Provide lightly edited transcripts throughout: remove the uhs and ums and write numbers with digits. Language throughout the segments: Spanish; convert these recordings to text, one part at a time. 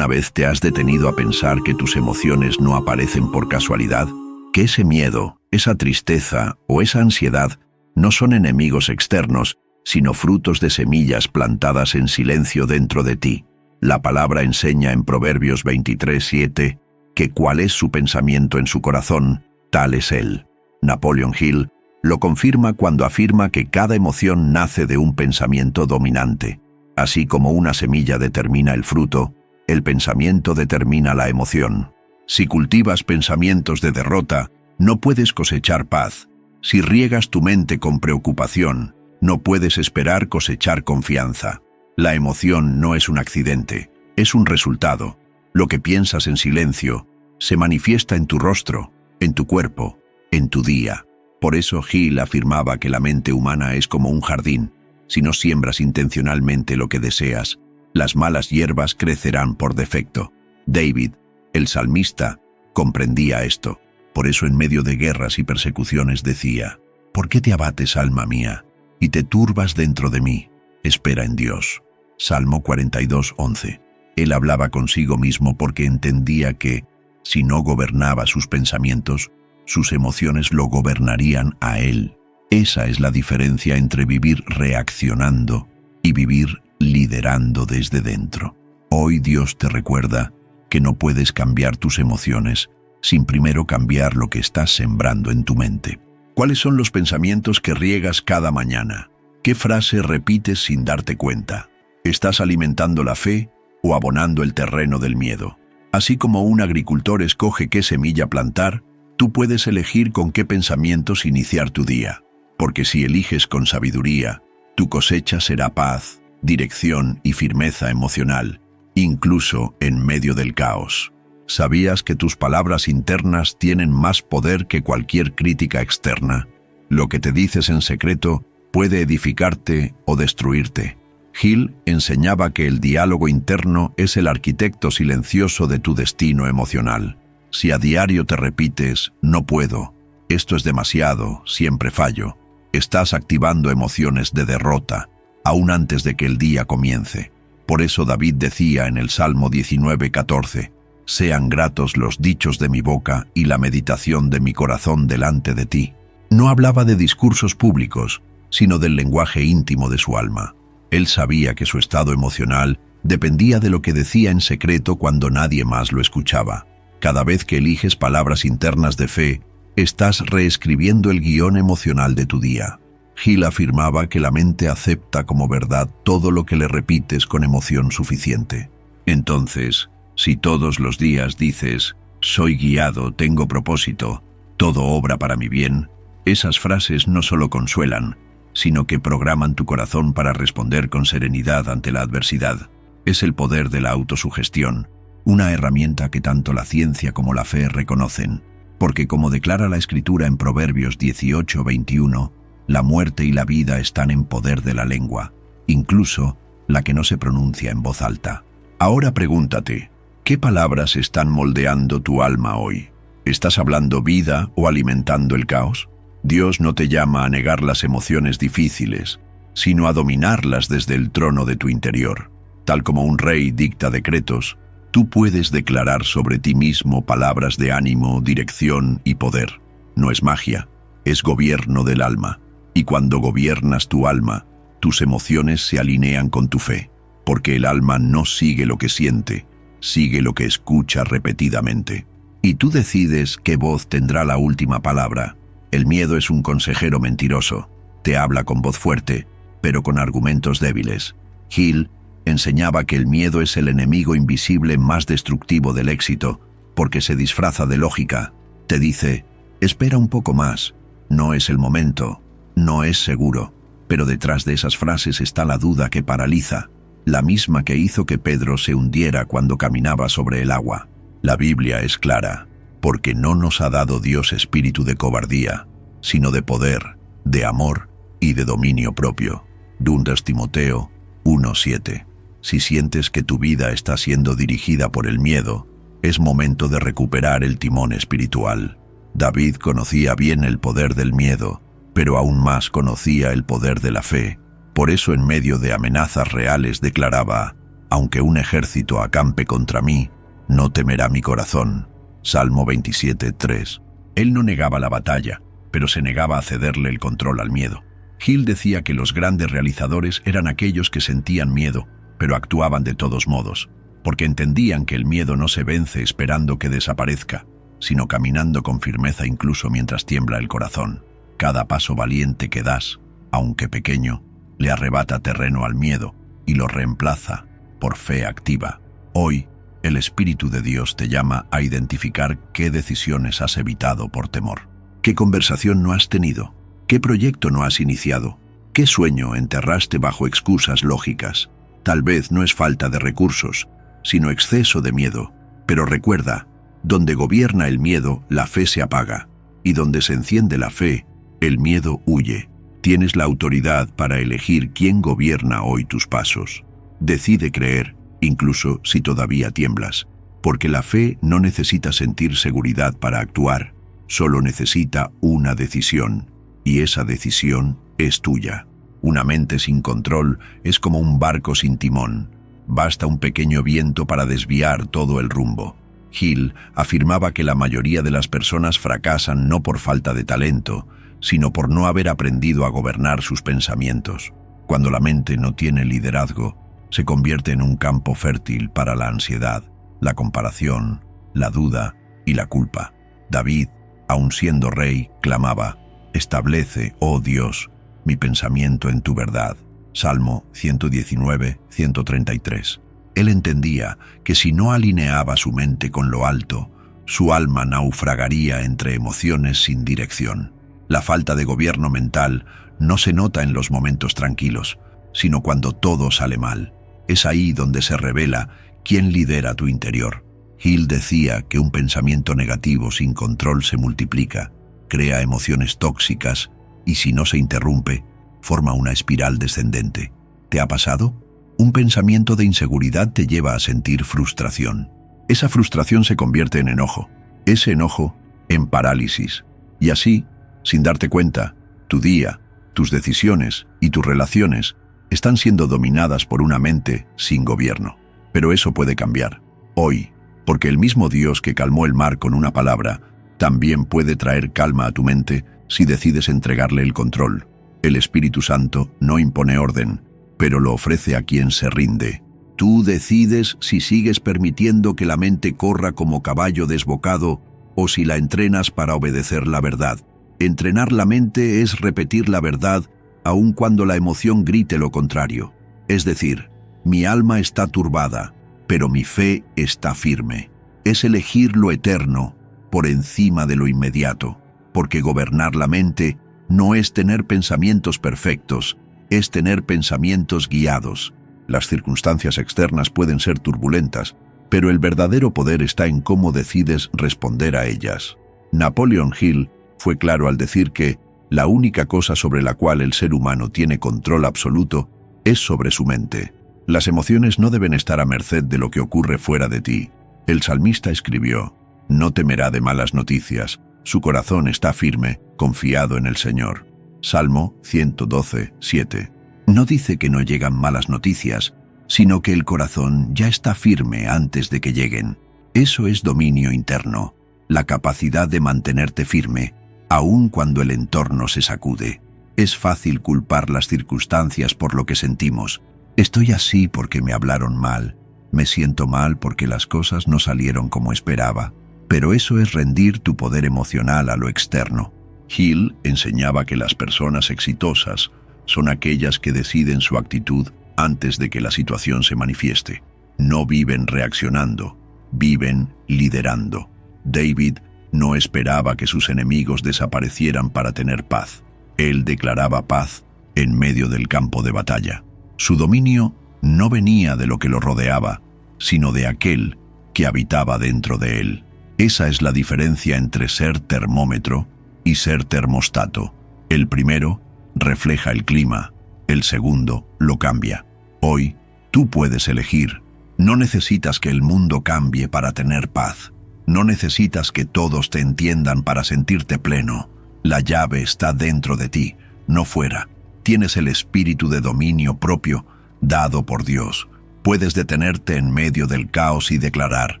¿Alguna vez te has detenido a pensar que tus emociones no aparecen por casualidad? Que ese miedo, esa tristeza o esa ansiedad no son enemigos externos, sino frutos de semillas plantadas en silencio dentro de ti. La palabra enseña en Proverbios 23:7 que cuál es su pensamiento en su corazón, tal es él. Napoleon Hill lo confirma cuando afirma que cada emoción nace de un pensamiento dominante. Así como una semilla determina el fruto, el pensamiento determina la emoción. Si cultivas pensamientos de derrota, no puedes cosechar paz. Si riegas tu mente con preocupación, no puedes esperar cosechar confianza. La emoción no es un accidente, es un resultado. Lo que piensas en silencio se manifiesta en tu rostro, en tu cuerpo, en tu día. Por eso Hill afirmaba que la mente humana es como un jardín. Si no siembras intencionalmente lo que deseas, las malas hierbas crecerán por defecto. David, el salmista, comprendía esto. Por eso en medio de guerras y persecuciones decía: ¿por qué te abates, alma mía, y te turbas dentro de mí? Espera en Dios. Salmo 42:11. Él hablaba consigo mismo porque entendía que, si no gobernaba sus pensamientos, sus emociones lo gobernarían a él. Esa es la diferencia entre vivir reaccionando y vivir liderando desde dentro. Hoy Dios te recuerda que no puedes cambiar tus emociones sin primero cambiar lo que estás sembrando en tu mente. ¿Cuáles son los pensamientos que riegas cada mañana? ¿Qué frase repites sin darte cuenta? ¿Estás alimentando la fe o abonando el terreno del miedo? Así como un agricultor escoge qué semilla plantar, tú puedes elegir con qué pensamientos iniciar tu día. Porque si eliges con sabiduría, tu cosecha será paz, dirección y firmeza emocional, incluso en medio del caos. ¿Sabías que tus palabras internas tienen más poder que cualquier crítica externa? Lo que te dices en secreto puede edificarte o destruirte. Hill enseñaba que el diálogo interno es el arquitecto silencioso de tu destino emocional. Si a diario te repites: no puedo, esto es demasiado, siempre fallo, estás activando emociones de derrota, aún antes de que el día comience. Por eso David decía en el Salmo 19:14: sean gratos los dichos de mi boca y la meditación de mi corazón delante de ti. No hablaba de discursos públicos, sino del lenguaje íntimo de su alma. Él sabía que su estado emocional dependía de lo que decía en secreto cuando nadie más lo escuchaba. Cada vez que eliges palabras internas de fe, estás reescribiendo el guión emocional de tu día. Hill afirmaba que la mente acepta como verdad todo lo que le repites con emoción suficiente. Entonces, si todos los días dices: soy guiado, tengo propósito, todo obra para mi bien, esas frases no solo consuelan, sino que programan tu corazón para responder con serenidad ante la adversidad. Es el poder de la autosugestión, una herramienta que tanto la ciencia como la fe reconocen, porque como declara la Escritura en Proverbios 18:21, la muerte y la vida están en poder de la lengua, incluso la que no se pronuncia en voz alta. Ahora pregúntate, ¿qué palabras están moldeando tu alma hoy? ¿Estás hablando vida o alimentando el caos? Dios no te llama a negar las emociones difíciles, sino a dominarlas desde el trono de tu interior. Tal como un rey dicta decretos, tú puedes declarar sobre ti mismo palabras de ánimo, dirección y poder. No es magia, es gobierno del alma. Y cuando gobiernas tu alma, tus emociones se alinean con tu fe, porque el alma no sigue lo que siente, sigue lo que escucha repetidamente. Y tú decides qué voz tendrá la última palabra. El miedo es un consejero mentiroso. Te habla con voz fuerte, pero con argumentos débiles. Hill enseñaba que el miedo es el enemigo invisible más destructivo del éxito, porque se disfraza de lógica. Te dice: espera un poco más, no es el momento, no es seguro. Pero detrás de esas frases está la duda que paraliza, la misma que hizo que Pedro se hundiera cuando caminaba sobre el agua. La Biblia es clara, porque no nos ha dado Dios espíritu de cobardía, sino de poder, de amor y de dominio propio. 2 Timoteo 1:7. Si sientes que tu vida está siendo dirigida por el miedo, es momento de recuperar el timón espiritual. David conocía bien el poder del miedo, pero aún más conocía el poder de la fe. Por eso en medio de amenazas reales declaraba: Aunque un ejército acampe contra mí, no temerá mi corazón. Salmo 27:3. Él no negaba la batalla, pero se negaba a cederle el control al miedo. Hill decía que los grandes realizadores eran aquellos que sentían miedo, pero actuaban de todos modos, porque entendían que el miedo no se vence esperando que desaparezca, sino caminando con firmeza incluso mientras tiembla el corazón. Cada paso valiente que das, aunque pequeño, le arrebata terreno al miedo y lo reemplaza por fe activa. Hoy, el Espíritu de Dios te llama a identificar qué decisiones has evitado por temor. ¿Qué conversación no has tenido? ¿Qué proyecto no has iniciado? ¿Qué sueño enterraste bajo excusas lógicas? Tal vez no es falta de recursos, sino exceso de miedo. Pero recuerda, donde gobierna el miedo, la fe se apaga. Y donde se enciende la fe, el miedo huye. Tienes la autoridad para elegir quién gobierna hoy tus pasos. Decide creer, incluso si todavía tiemblas, porque la fe no necesita sentir seguridad para actuar, solo necesita una decisión, y esa decisión es tuya. Una mente sin control es como un barco sin timón. Basta un pequeño viento para desviar todo el rumbo. Hill afirmaba que la mayoría de las personas fracasan no por falta de talento, sino por no haber aprendido a gobernar sus pensamientos. Cuando la mente no tiene liderazgo, se convierte en un campo fértil para la ansiedad, la comparación, la duda y la culpa. David, aun siendo rey, clamaba: «Establece, oh Dios, mi pensamiento en tu verdad». Salmo 119, 133. Él entendía que si no alineaba su mente con lo alto, su alma naufragaría entre emociones sin dirección. La falta de gobierno mental no se nota en los momentos tranquilos, sino cuando todo sale mal. Es ahí donde se revela quién lidera tu interior. Hill decía que un pensamiento negativo sin control se multiplica, crea emociones tóxicas y, si no se interrumpe, forma una espiral descendente. ¿Te ha pasado? Un pensamiento de inseguridad te lleva a sentir frustración. Esa frustración se convierte en enojo, ese enojo en parálisis. Y así, sin darte cuenta, tu día, tus decisiones y tus relaciones están siendo dominadas por una mente sin gobierno. Pero eso puede cambiar hoy, porque el mismo Dios que calmó el mar con una palabra, también puede traer calma a tu mente si decides entregarle el control. El Espíritu Santo no impone orden, pero lo ofrece a quien se rinde. Tú decides si sigues permitiendo que la mente corra como caballo desbocado o si la entrenas para obedecer la verdad. Entrenar la mente es repetir la verdad aun cuando la emoción grite lo contrario. Es decir, mi alma está turbada, pero mi fe está firme. Es elegir lo eterno por encima de lo inmediato, porque gobernar la mente no es tener pensamientos perfectos, es tener pensamientos guiados. Las circunstancias externas pueden ser turbulentas, pero el verdadero poder está en cómo decides responder a ellas. Napoleon Hill fue claro al decir que la única cosa sobre la cual el ser humano tiene control absoluto es sobre su mente. Las emociones no deben estar a merced de lo que ocurre fuera de ti. El salmista escribió: «No temerá de malas noticias, su corazón está firme, confiado en el Señor». Salmo 112, 7. No dice que no llegan malas noticias, sino que el corazón ya está firme antes de que lleguen. Eso es dominio interno, la capacidad de mantenerte firme, aun cuando el entorno se sacude. Es fácil culpar las circunstancias por lo que sentimos. Estoy así porque me hablaron mal, me siento mal porque las cosas no salieron como esperaba. Pero eso es rendir tu poder emocional a lo externo. Hill enseñaba que las personas exitosas son aquellas que deciden su actitud antes de que la situación se manifieste. No viven reaccionando, viven liderando. David no esperaba que sus enemigos desaparecieran para tener paz. Él declaraba paz en medio del campo de batalla. Su dominio no venía de lo que lo rodeaba, sino de aquel que habitaba dentro de él. Esa es la diferencia entre ser termómetro y ser termostato. El primero refleja el clima, el segundo lo cambia. Hoy, tú puedes elegir. No necesitas que el mundo cambie para tener paz. No necesitas que todos te entiendan para sentirte pleno. La llave está dentro de ti, no fuera. Tienes el espíritu de dominio propio dado por Dios. Puedes detenerte en medio del caos y declarar: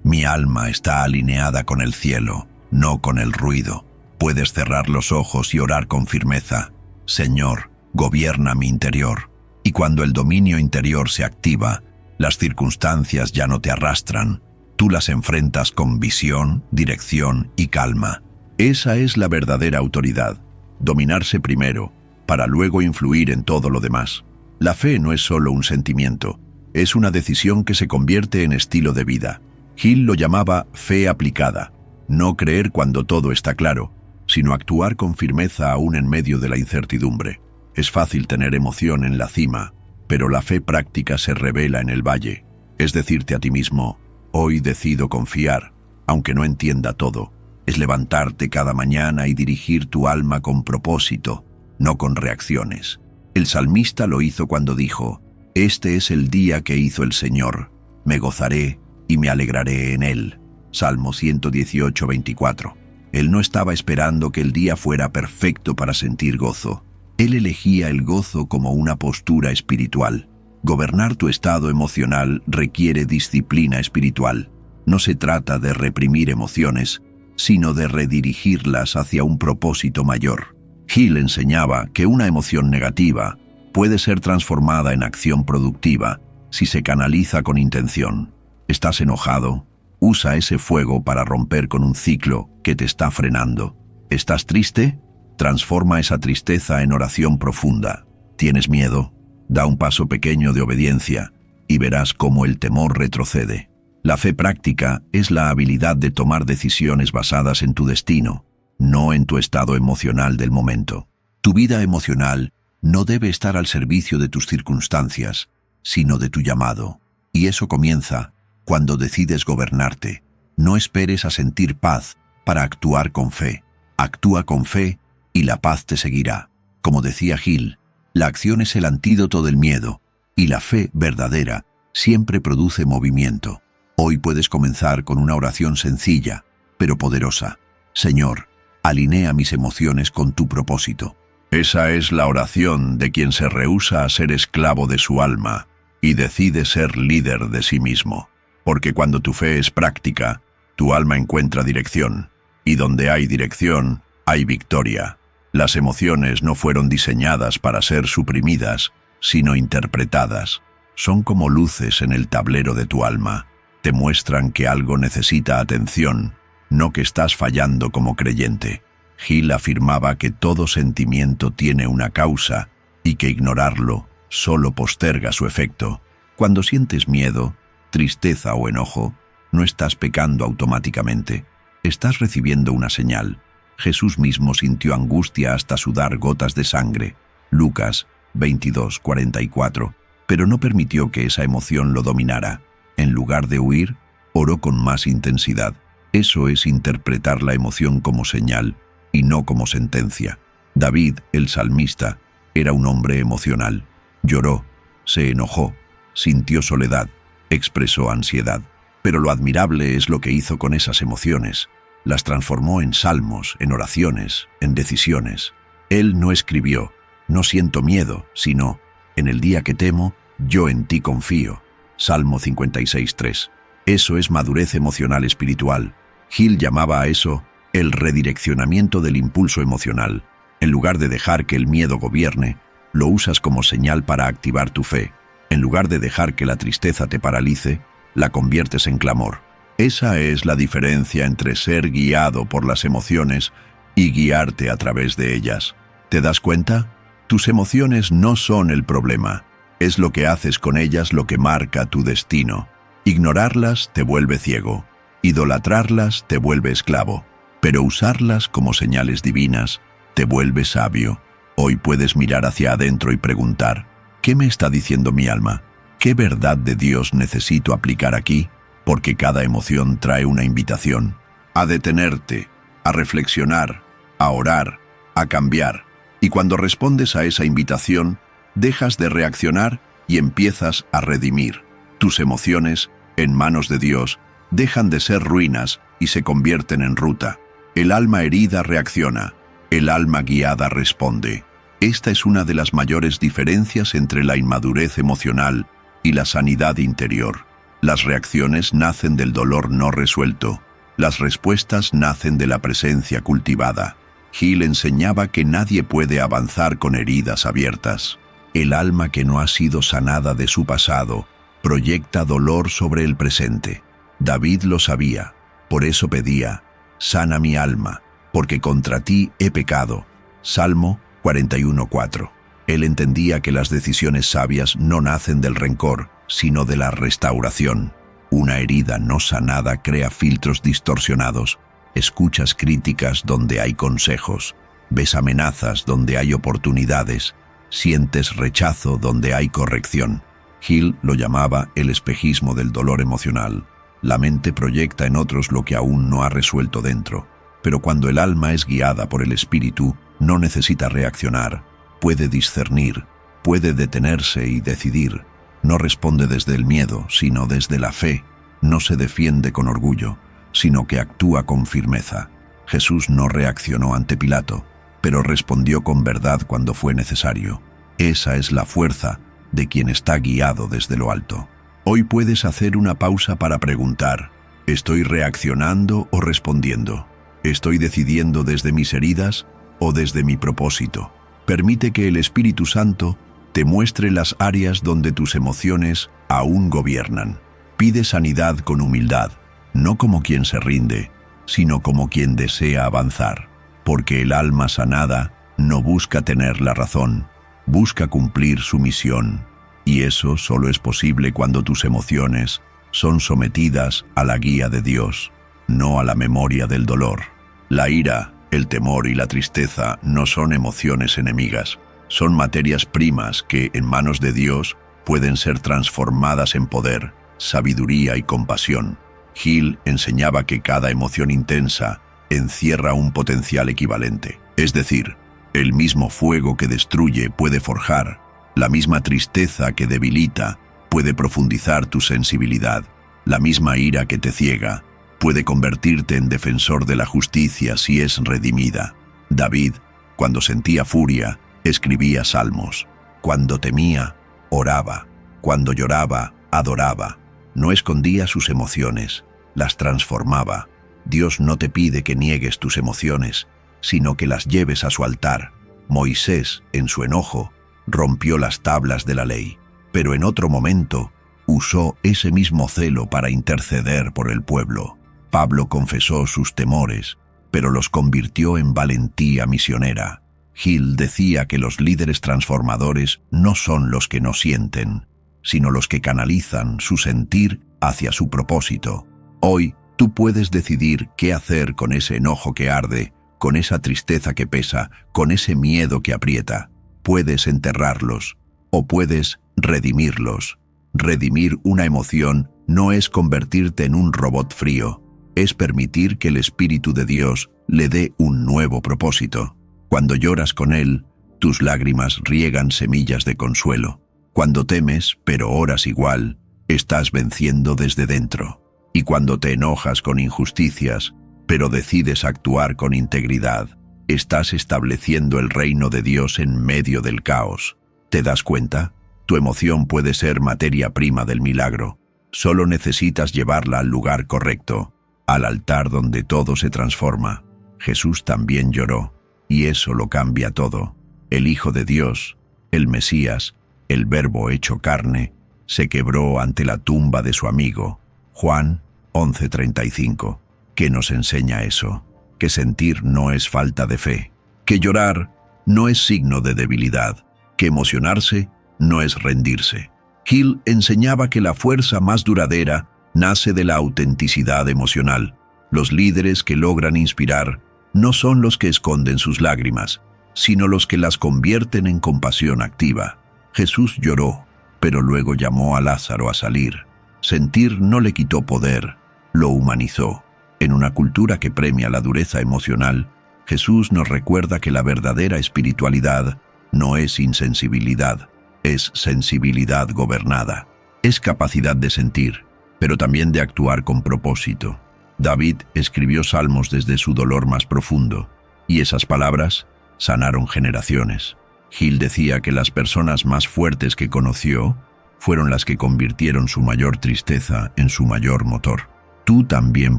mi alma está alineada con el cielo, no con el ruido. Puedes cerrar los ojos y orar con firmeza: Señor, gobierna mi interior. Y cuando el dominio interior se activa, las circunstancias ya no te arrastran. Tú las enfrentas con visión, dirección y calma. Esa es la verdadera autoridad: dominarse primero, para luego influir en todo lo demás. La fe no es solo un sentimiento, es una decisión que se convierte en estilo de vida. Hill lo llamaba fe aplicada: no creer cuando todo está claro, sino actuar con firmeza aún en medio de la incertidumbre. Es fácil tener emoción en la cima, pero la fe práctica se revela en el valle. Es decirte a ti mismo: hoy decido confiar, aunque no entienda todo. Es levantarte cada mañana y dirigir tu alma con propósito, no con reacciones. El salmista lo hizo cuando dijo: este es el día que hizo el Señor, me gozaré y me alegraré en él. Salmo 118, 24. Él no estaba esperando que el día fuera perfecto para sentir gozo. Él elegía el gozo como una postura espiritual. Gobernar tu estado emocional requiere disciplina espiritual. No se trata de reprimir emociones, sino de redirigirlas hacia un propósito mayor. Hill enseñaba que una emoción negativa puede ser transformada en acción productiva si se canaliza con intención. ¿Estás enojado? Usa ese fuego para romper con un ciclo que te está frenando. ¿Estás triste? Transforma esa tristeza en oración profunda. ¿Tienes miedo? Da un paso pequeño de obediencia y verás cómo el temor retrocede. La fe práctica es la habilidad de tomar decisiones basadas en tu destino, no en tu estado emocional del momento. Tu vida emocional no debe estar al servicio de tus circunstancias, sino de tu llamado. Y eso comienza cuando decides gobernarte. No esperes a sentir paz para actuar con fe. Actúa con fe y la paz te seguirá. Como decía Hill, la acción es el antídoto del miedo, y la fe verdadera siempre produce movimiento. Hoy puedes comenzar con una oración sencilla, pero poderosa. Señor, alinea mis emociones con tu propósito. Esa es la oración de quien se rehúsa a ser esclavo de su alma y decide ser líder de sí mismo. Porque cuando tu fe es práctica, tu alma encuentra dirección, y donde hay dirección, hay victoria. Las emociones no fueron diseñadas para ser suprimidas, sino interpretadas. Son como luces en el tablero de tu alma. Te muestran que algo necesita atención, no que estás fallando como creyente. Hill afirmaba que todo sentimiento tiene una causa y que ignorarlo solo posterga su efecto. Cuando sientes miedo, tristeza o enojo, no estás pecando automáticamente. Estás recibiendo una señal. Jesús mismo sintió angustia hasta sudar gotas de sangre. Lucas 22, 44. Pero no permitió que esa emoción lo dominara. En lugar de huir, oró con más intensidad. Eso es interpretar la emoción como señal y no como sentencia. David, el salmista, era un hombre emocional. Lloró, se enojó, sintió soledad, expresó ansiedad. Pero lo admirable es lo que hizo con esas emociones. Las transformó en salmos, en oraciones, en decisiones. Él no escribió: no siento miedo, sino: en el día que temo, yo en ti confío. Salmo 56:3. Eso es madurez emocional espiritual. Hill llamaba a eso el redireccionamiento del impulso emocional. En lugar de dejar que el miedo gobierne, lo usas como señal para activar tu fe. En lugar de dejar que la tristeza te paralice, la conviertes en clamor. Esa es la diferencia entre ser guiado por las emociones y guiarte a través de ellas. ¿Te das cuenta? Tus emociones no son el problema. Es lo que haces con ellas lo que marca tu destino. Ignorarlas te vuelve ciego. Idolatrarlas te vuelve esclavo. Pero usarlas como señales divinas te vuelve sabio. Hoy puedes mirar hacia adentro y preguntar: ¿qué me está diciendo mi alma? ¿Qué verdad de Dios necesito aplicar aquí? Porque cada emoción trae una invitación a detenerte, a reflexionar, a orar, a cambiar. Y cuando respondes a esa invitación, dejas de reaccionar y empiezas a redimir. Tus emociones, en manos de Dios, dejan de ser ruinas y se convierten en ruta. El alma herida reacciona, el alma guiada responde. Esta es una de las mayores diferencias entre la inmadurez emocional y la sanidad interior. Las reacciones nacen del dolor no resuelto. Las respuestas nacen de la presencia cultivada. Hill enseñaba que nadie puede avanzar con heridas abiertas. El alma que no ha sido sanada de su pasado proyecta dolor sobre el presente. David lo sabía, por eso pedía: sana mi alma, porque contra ti he pecado. Salmo 41:4. Él entendía que las decisiones sabias no nacen del rencor, sino de la restauración. Una herida no sanada crea filtros distorsionados. Escuchas críticas donde hay consejos, ves amenazas donde hay oportunidades, sientes rechazo donde hay corrección. Hill lo llamaba el espejismo del dolor emocional. La mente proyecta en otros lo que aún no ha resuelto dentro, pero cuando el alma es guiada por el espíritu, no necesita reaccionar, puede discernir, puede detenerse y decidir. No responde desde el miedo, sino desde la fe. No se defiende con orgullo, sino que actúa con firmeza. Jesús no reaccionó ante Pilato, pero respondió con verdad cuando fue necesario. Esa es la fuerza de quien está guiado desde lo alto. Hoy puedes hacer una pausa para preguntar: ¿estoy reaccionando o respondiendo? ¿Estoy decidiendo desde mis heridas o desde mi propósito? Permite que el Espíritu Santo te muestre las áreas donde tus emociones aún gobiernan. Pide sanidad con humildad, no como quien se rinde, sino como quien desea avanzar, porque el alma sanada no busca tener la razón, busca cumplir su misión, y eso solo es posible cuando tus emociones son sometidas a la guía de Dios, no a la memoria del dolor. La ira, el temor y la tristeza no son emociones enemigas, son materias primas que, en manos de Dios, pueden ser transformadas en poder, sabiduría y compasión. Hill enseñaba que cada emoción intensa encierra un potencial equivalente. Es decir, el mismo fuego que destruye puede forjar, la misma tristeza que debilita puede profundizar tu sensibilidad, la misma ira que te ciega puede convertirte en defensor de la justicia si es redimida. David, cuando sentía furia, escribía salmos. Cuando temía, oraba. Cuando lloraba, adoraba. No escondía sus emociones, las transformaba. Dios no te pide que niegues tus emociones, sino que las lleves a su altar. Moisés, en su enojo, rompió las tablas de la ley, pero en otro momento usó ese mismo celo para interceder por el pueblo. Pablo confesó sus temores, pero los convirtió en valentía misionera. Hill decía que los líderes transformadores no son los que no sienten, sino los que canalizan su sentir hacia su propósito. Hoy, tú puedes decidir qué hacer con ese enojo que arde, con esa tristeza que pesa, con ese miedo que aprieta. Puedes enterrarlos, o puedes redimirlos. Redimir una emoción no es convertirte en un robot frío, es permitir que el Espíritu de Dios le dé un nuevo propósito. Cuando lloras con Él, tus lágrimas riegan semillas de consuelo. Cuando temes, pero oras igual, estás venciendo desde dentro. Y cuando te enojas con injusticias, pero decides actuar con integridad, estás estableciendo el reino de Dios en medio del caos. ¿Te das cuenta? Tu emoción puede ser materia prima del milagro. Solo necesitas llevarla al lugar correcto, al altar donde todo se transforma. Jesús también lloró, y eso lo cambia todo. El Hijo de Dios, el Mesías, el Verbo hecho carne, se quebró ante la tumba de su amigo. Juan 11:35. ¿Qué nos enseña eso? Que sentir no es falta de fe, que llorar no es signo de debilidad, que emocionarse no es rendirse. Hill enseñaba que la fuerza más duradera nace de la autenticidad emocional. Los líderes que logran inspirar no son los que esconden sus lágrimas, sino los que las convierten en compasión activa. Jesús lloró, pero luego llamó a Lázaro a salir. Sentir no le quitó poder, lo humanizó. En una cultura que premia la dureza emocional, Jesús nos recuerda que la verdadera espiritualidad no es insensibilidad, es sensibilidad gobernada. Es capacidad de sentir, pero también de actuar con propósito. David escribió salmos desde su dolor más profundo, y esas palabras sanaron generaciones. Hill decía que las personas más fuertes que conoció fueron las que convirtieron su mayor tristeza en su mayor motor. Tú también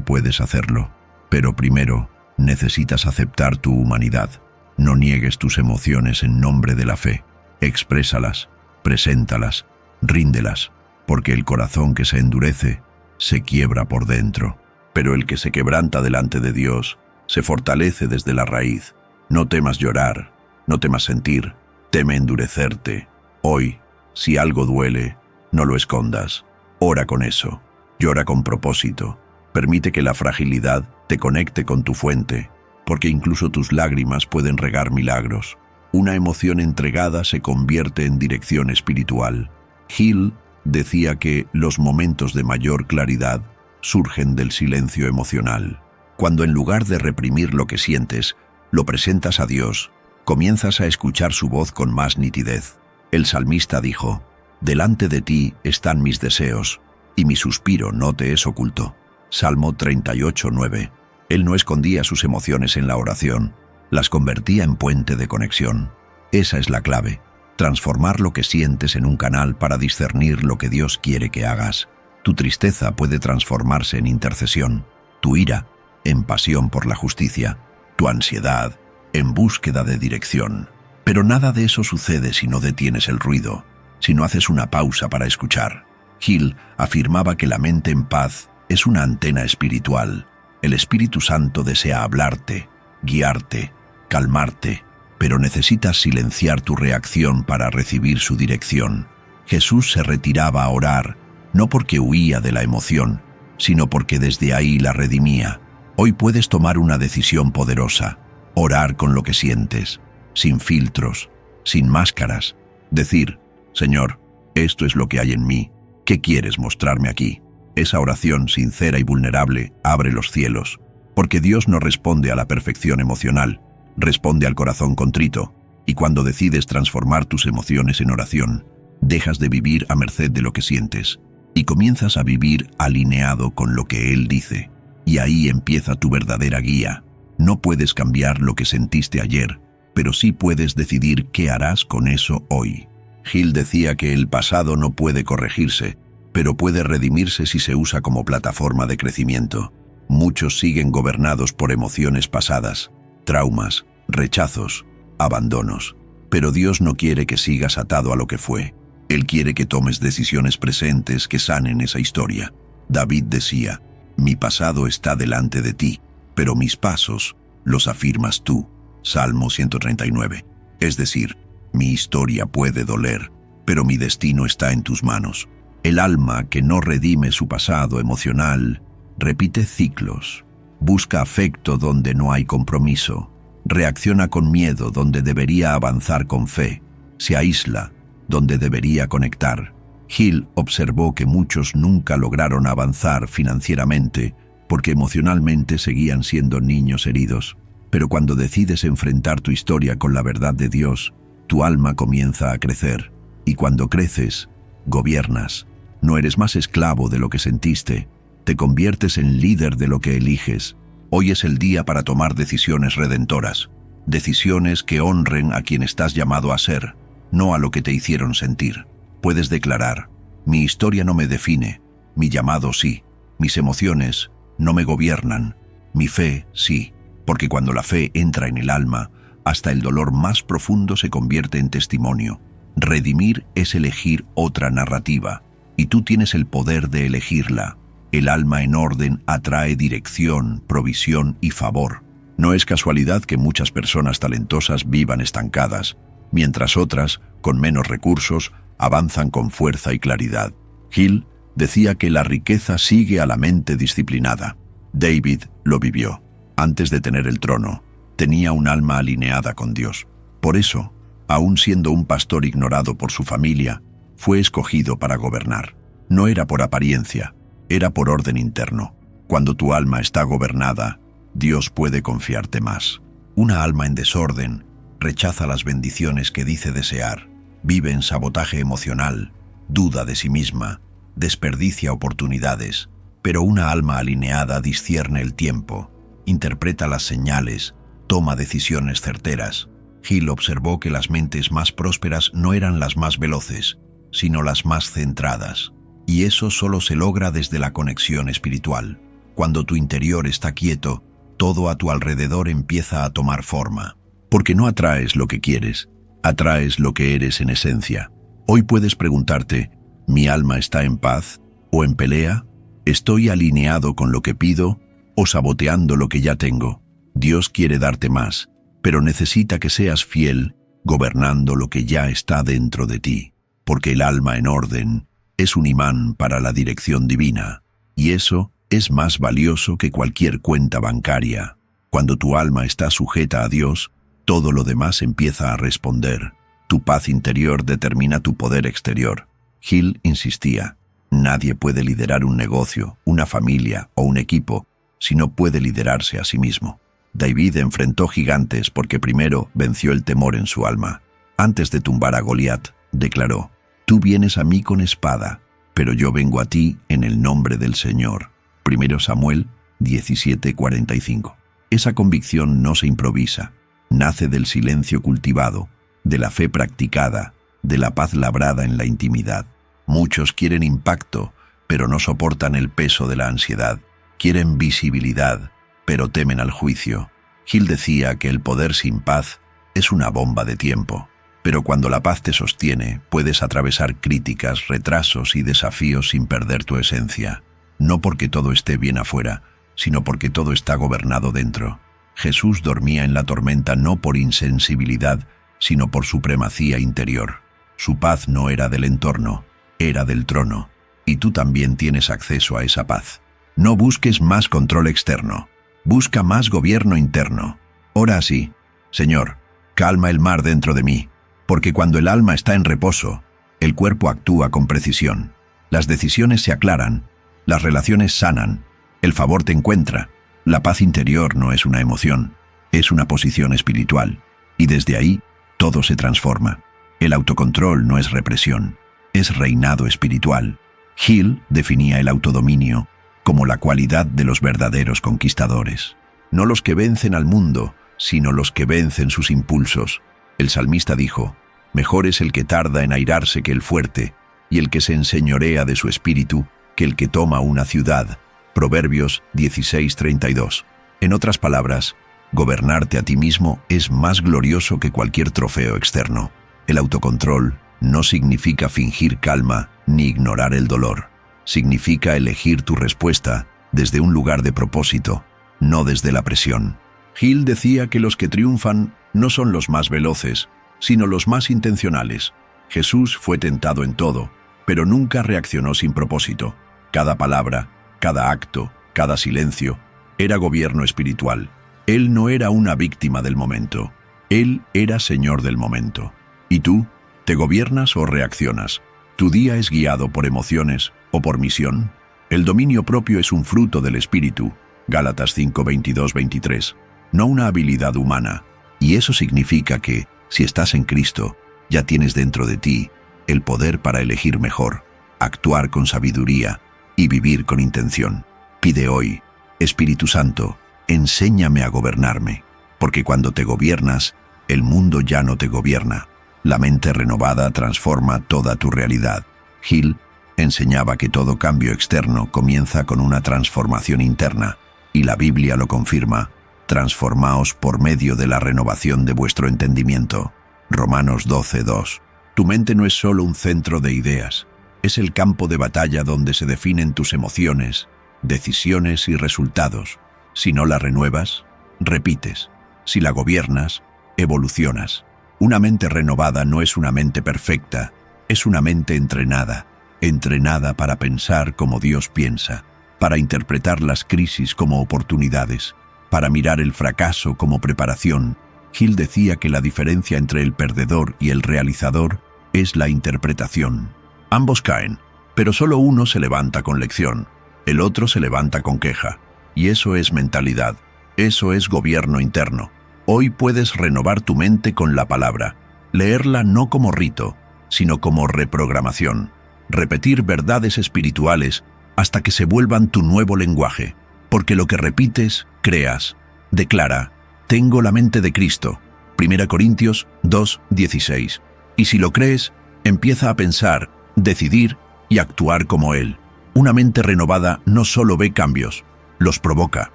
puedes hacerlo, pero primero necesitas aceptar tu humanidad. No niegues tus emociones en nombre de la fe. Exprésalas, preséntalas, ríndelas, porque el corazón que se endurece se quiebra por dentro, pero el que se quebranta delante de Dios se fortalece desde la raíz. No temas llorar, no temas sentir, teme endurecerte. Hoy, si algo duele, no lo escondas. Ora con eso, llora con propósito. Permite que la fragilidad te conecte con tu fuente, porque incluso tus lágrimas pueden regar milagros. Una emoción entregada se convierte en dirección espiritual. Hill decía que los momentos de mayor claridad surgen del silencio emocional. Cuando en lugar de reprimir lo que sientes, lo presentas a Dios, comienzas a escuchar su voz con más nitidez. El salmista dijo: «Delante de ti están mis deseos, y mi suspiro no te es oculto». Salmo 38:9. Él no escondía sus emociones en la oración, las convertía en puente de conexión. Esa es la clave, transformar lo que sientes en un canal para discernir lo que Dios quiere que hagas. Tu tristeza puede transformarse en intercesión, tu ira en pasión por la justicia, tu ansiedad en búsqueda de dirección. Pero nada de eso sucede si no detienes el ruido, si no haces una pausa para escuchar. Hill afirmaba que la mente en paz es una antena espiritual. El Espíritu Santo desea hablarte, guiarte, calmarte, pero necesitas silenciar tu reacción para recibir su dirección. Jesús se retiraba a orar, no porque huía de la emoción, sino porque desde ahí la redimía. Hoy puedes tomar una decisión poderosa, orar con lo que sientes, sin filtros, sin máscaras. Decir: «Señor, esto es lo que hay en mí, ¿qué quieres mostrarme aquí?». Esa oración sincera y vulnerable abre los cielos, porque Dios no responde a la perfección emocional, responde al corazón contrito, y cuando decides transformar tus emociones en oración, dejas de vivir a merced de lo que sientes, y comienzas a vivir alineado con lo que Él dice, y ahí empieza tu verdadera guía. No puedes cambiar lo que sentiste ayer, pero sí puedes decidir qué harás con eso hoy. Hill decía que el pasado no puede corregirse, pero puede redimirse si se usa como plataforma de crecimiento. Muchos siguen gobernados por emociones pasadas, traumas, rechazos, abandonos. Pero Dios no quiere que sigas atado a lo que fue. Él quiere que tomes decisiones presentes que sanen esa historia. David decía: «Mi pasado está delante de ti, pero mis pasos los afirmas tú». Salmo 139. Es decir, mi historia puede doler, pero mi destino está en tus manos. El alma que no redime su pasado emocional repite ciclos, busca afecto donde no hay compromiso, reacciona con miedo donde debería avanzar con fe, se aísla donde debería conectar. Hill observó que muchos nunca lograron avanzar financieramente porque emocionalmente seguían siendo niños heridos. Pero cuando decides enfrentar tu historia con la verdad de Dios, tu alma comienza a crecer, y cuando creces, gobiernas. No eres más esclavo de lo que sentiste, te conviertes en líder de lo que eliges. Hoy es el día para tomar decisiones redentoras, decisiones que honren a quien estás llamado a ser, no a lo que te hicieron sentir. Puedes declarar: «Mi historia no me define, mi llamado sí, mis emociones no me gobiernan, mi fe sí», porque cuando la fe entra en el alma, hasta el dolor más profundo se convierte en testimonio. Redimir es elegir otra narrativa, y tú tienes el poder de elegirla. El alma en orden atrae dirección, provisión y favor. No es casualidad que muchas personas talentosas vivan estancadas, mientras otras, con menos recursos, avanzan con fuerza y claridad. Hill decía que la riqueza sigue a la mente disciplinada. David lo vivió. Antes de tener el trono, tenía un alma alineada con Dios. Por eso, aun siendo un pastor ignorado por su familia, fue escogido para gobernar. No era por apariencia, era por orden interno. Cuando tu alma está gobernada, Dios puede confiarte más. Una alma en desorden rechaza las bendiciones que dice desear, vive en sabotaje emocional, duda de sí misma, desperdicia oportunidades. Pero una alma alineada discierne el tiempo, interpreta las señales, toma decisiones certeras. Hill observó que las mentes más prósperas no eran las más veloces, sino las más centradas. Y eso solo se logra desde la conexión espiritual. Cuando tu interior está quieto, todo a tu alrededor empieza a tomar forma. Porque no atraes lo que quieres, atraes lo que eres en esencia. Hoy puedes preguntarte, ¿mi alma está en paz o en pelea? ¿Estoy alineado con lo que pido o saboteando lo que ya tengo? Dios quiere darte más, pero necesita que seas fiel, gobernando lo que ya está dentro de ti. Porque el alma en orden es un imán para la dirección divina, y eso es más valioso que cualquier cuenta bancaria. Cuando tu alma está sujeta a Dios, todo lo demás empieza a responder. Tu paz interior determina tu poder exterior. Hill insistía, nadie puede liderar un negocio, una familia o un equipo si no puede liderarse a sí mismo. David enfrentó gigantes porque primero venció el temor en su alma. Antes de tumbar a Goliat, declaró, «Tú vienes a mí con espada, pero yo vengo a ti en el nombre del Señor». 1 Samuel 17:45. Esa convicción no se improvisa, nace del silencio cultivado, de la fe practicada, de la paz labrada en la intimidad. Muchos quieren impacto, pero no soportan el peso de la ansiedad. Quieren visibilidad, pero temen al juicio. Hill decía que el poder sin paz es una bomba de tiempo. Pero cuando la paz te sostiene, puedes atravesar críticas, retrasos y desafíos sin perder tu esencia. No porque todo esté bien afuera, sino porque todo está gobernado dentro. Jesús dormía en la tormenta no por insensibilidad, sino por supremacía interior. Su paz no era del entorno, era del trono. Y tú también tienes acceso a esa paz. No busques más control externo, busca más gobierno interno. Ora así, Señor, calma el mar dentro de mí, porque cuando el alma está en reposo, el cuerpo actúa con precisión. Las decisiones se aclaran, las relaciones sanan, el favor te encuentra. La paz interior no es una emoción, es una posición espiritual, y desde ahí todo se transforma. El autocontrol no es represión, es reinado espiritual. Hill definía el autodominio como la cualidad de los verdaderos conquistadores. No los que vencen al mundo, sino los que vencen sus impulsos. El salmista dijo, «Mejor es el que tarda en airarse que el fuerte, y el que se enseñorea de su espíritu que el que toma una ciudad». Proverbios 16:32. En otras palabras, gobernarte a ti mismo es más glorioso que cualquier trofeo externo. El autocontrol no significa fingir calma ni ignorar el dolor. Significa elegir tu respuesta desde un lugar de propósito, no desde la presión. Hill decía que los que triunfan no son los más veloces, sino los más intencionales. Jesús fue tentado en todo, pero nunca reaccionó sin propósito. Cada palabra, cada acto, cada silencio, era gobierno espiritual. Él no era una víctima del momento. Él era señor del momento. ¿Y tú? ¿Te gobiernas o reaccionas? ¿Tu día es guiado por emociones o por misión? El dominio propio es un fruto del espíritu. Gálatas 5:22-23. No una habilidad humana. Y eso significa que, si estás en Cristo, ya tienes dentro de ti el poder para elegir mejor, actuar con sabiduría y vivir con intención. Pide hoy, Espíritu Santo, enséñame a gobernarme, porque cuando te gobiernas, el mundo ya no te gobierna. La mente renovada transforma toda tu realidad. Hill enseñaba que todo cambio externo comienza con una transformación interna, y la Biblia lo confirma. Transformaos por medio de la renovación de vuestro entendimiento. Romanos 12:2. Tu mente no es solo un centro de ideas, es el campo de batalla donde se definen tus emociones, decisiones y resultados. Si no la renuevas, repites. Si la gobiernas, evolucionas. Una mente renovada no es una mente perfecta, es una mente entrenada para pensar como Dios piensa, para interpretar las crisis como oportunidades, para mirar el fracaso como preparación. Hill decía que la diferencia entre el perdedor y el realizador es la interpretación. Ambos caen, pero solo uno se levanta con lección, el otro se levanta con queja. Y eso es mentalidad, eso es gobierno interno. Hoy puedes renovar tu mente con la palabra, leerla no como rito, sino como reprogramación. Repetir verdades espirituales hasta que se vuelvan tu nuevo lenguaje, porque lo que repites, creas. Declara, tengo la mente de Cristo. 1 Corintios 2:16. Y si lo crees, empieza a pensar, decidir y actuar como Él. Una mente renovada no solo ve cambios, los provoca.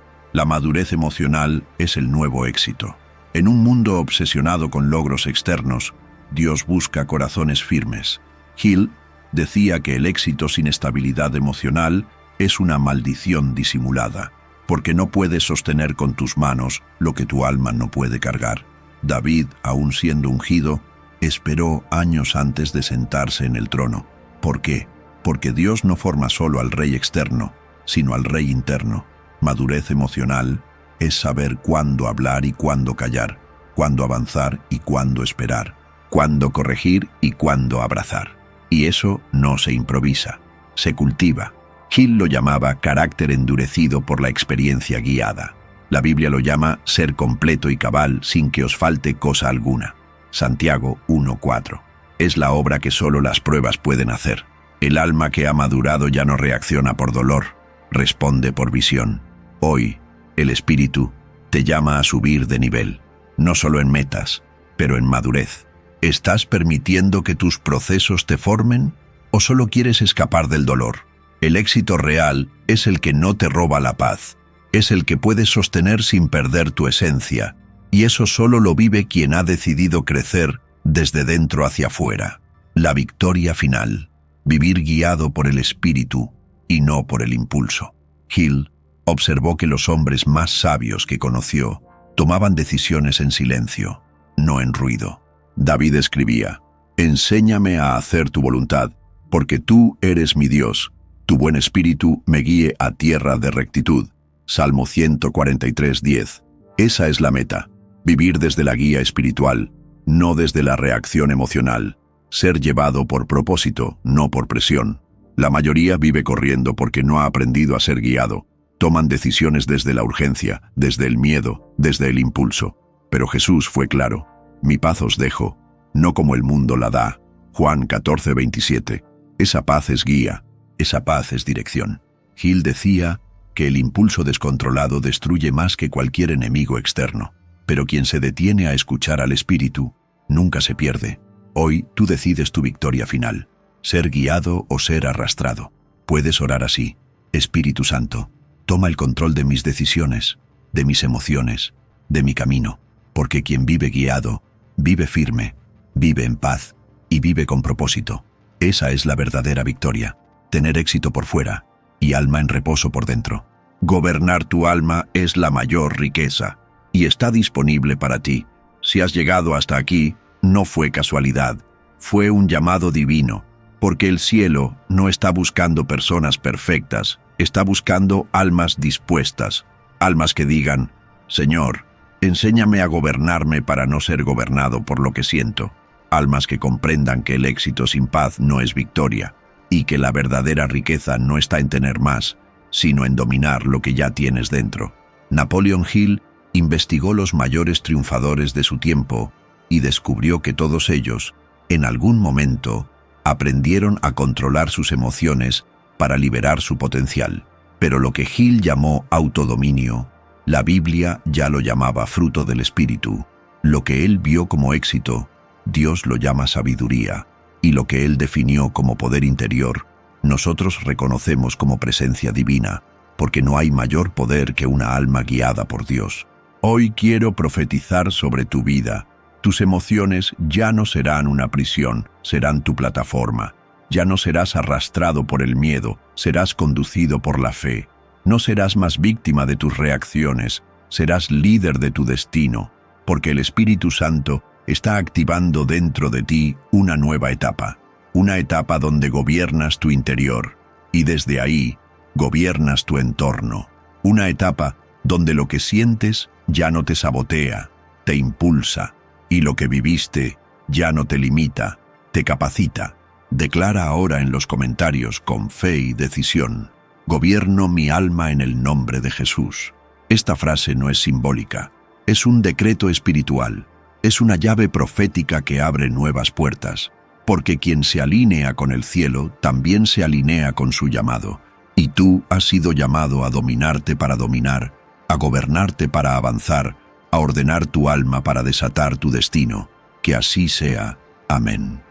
La madurez emocional es el nuevo éxito. En un mundo obsesionado con logros externos, Dios busca corazones firmes. Hill decía que el éxito sin estabilidad emocional es una maldición disimulada, porque no puedes sostener con tus manos lo que tu alma no puede cargar. David, aun siendo ungido, esperó años antes de sentarse en el trono. ¿Por qué? Porque Dios no forma solo al rey externo, sino al rey interno. Madurez emocional es saber cuándo hablar y cuándo callar, cuándo avanzar y cuándo esperar, cuándo corregir y cuándo abrazar. Y eso no se improvisa, se cultiva. Hill lo llamaba carácter endurecido por la experiencia guiada. La Biblia lo llama ser completo y cabal sin que os falte cosa alguna. Santiago 1:4. Es la obra que solo las pruebas pueden hacer. El alma que ha madurado ya no reacciona por dolor, responde por visión. Hoy, el Espíritu te llama a subir de nivel, no solo en metas, pero en madurez. ¿Estás permitiendo que tus procesos te formen o solo quieres escapar del dolor? El éxito real es el que no te roba la paz, es el que puedes sostener sin perder tu esencia, y eso solo lo vive quien ha decidido crecer desde dentro hacia afuera. La victoria final, vivir guiado por el Espíritu y no por el impulso. Hill observó que los hombres más sabios que conoció tomaban decisiones en silencio, no en ruido. David escribía: «Enséñame a hacer tu voluntad, porque tú eres mi Dios. Tu buen espíritu me guíe a tierra de rectitud». Salmo 143:10. Esa es la meta, vivir desde la guía espiritual, no desde la reacción emocional. Ser llevado por propósito, no por presión. La mayoría vive corriendo porque no ha aprendido a ser guiado. Toman decisiones desde la urgencia, desde el miedo, desde el impulso. Pero Jesús fue claro: «Mi paz os dejo, no como el mundo la da». Juan 14:27. Esa paz es guía, esa paz es dirección. Hill decía que el impulso descontrolado destruye más que cualquier enemigo externo. Pero quien se detiene a escuchar al Espíritu nunca se pierde. Hoy tú decides tu victoria final, ser guiado o ser arrastrado. Puedes orar así: Espíritu Santo, toma el control de mis decisiones, de mis emociones, de mi camino, porque quien vive guiado, vive firme, vive en paz y vive con propósito. Esa es la verdadera victoria, tener éxito por fuera y alma en reposo por dentro. Gobernar tu alma es la mayor riqueza y está disponible para ti. Si has llegado hasta aquí, no fue casualidad, fue un llamado divino, porque el cielo no está buscando personas perfectas, está buscando almas dispuestas, almas que digan: «Señor, enséñame a gobernarme para no ser gobernado por lo que siento». Almas que comprendan que el éxito sin paz no es victoria, y que la verdadera riqueza no está en tener más, sino en dominar lo que ya tienes dentro. Napoleon Hill investigó los mayores triunfadores de su tiempo y descubrió que todos ellos, en algún momento, aprendieron a controlar sus emociones para liberar su potencial. Pero lo que Hill llamó autodominio, la Biblia ya lo llamaba fruto del Espíritu. Lo que él vio como éxito, Dios lo llama sabiduría, y lo que él definió como poder interior, nosotros reconocemos como presencia divina, porque no hay mayor poder que una alma guiada por Dios. Hoy quiero profetizar sobre tu vida. Tus emociones ya no serán una prisión, serán tu plataforma. Ya no serás arrastrado por el miedo, serás conducido por la fe. No serás más víctima de tus reacciones, serás líder de tu destino, porque el Espíritu Santo está activando dentro de ti una nueva etapa. Una etapa donde gobiernas tu interior y desde ahí gobiernas tu entorno. Una etapa donde lo que sientes ya no te sabotea, te impulsa, y lo que viviste ya no te limita, te capacita. Declara ahora en los comentarios con fe y decisión: «Gobierno mi alma en el nombre de Jesús». Esta frase no es simbólica, es un decreto espiritual, es una llave profética que abre nuevas puertas, porque quien se alinea con el cielo también se alinea con su llamado, y tú has sido llamado a dominarte para dominar, a gobernarte para avanzar, a ordenar tu alma para desatar tu destino. Que así sea. Amén.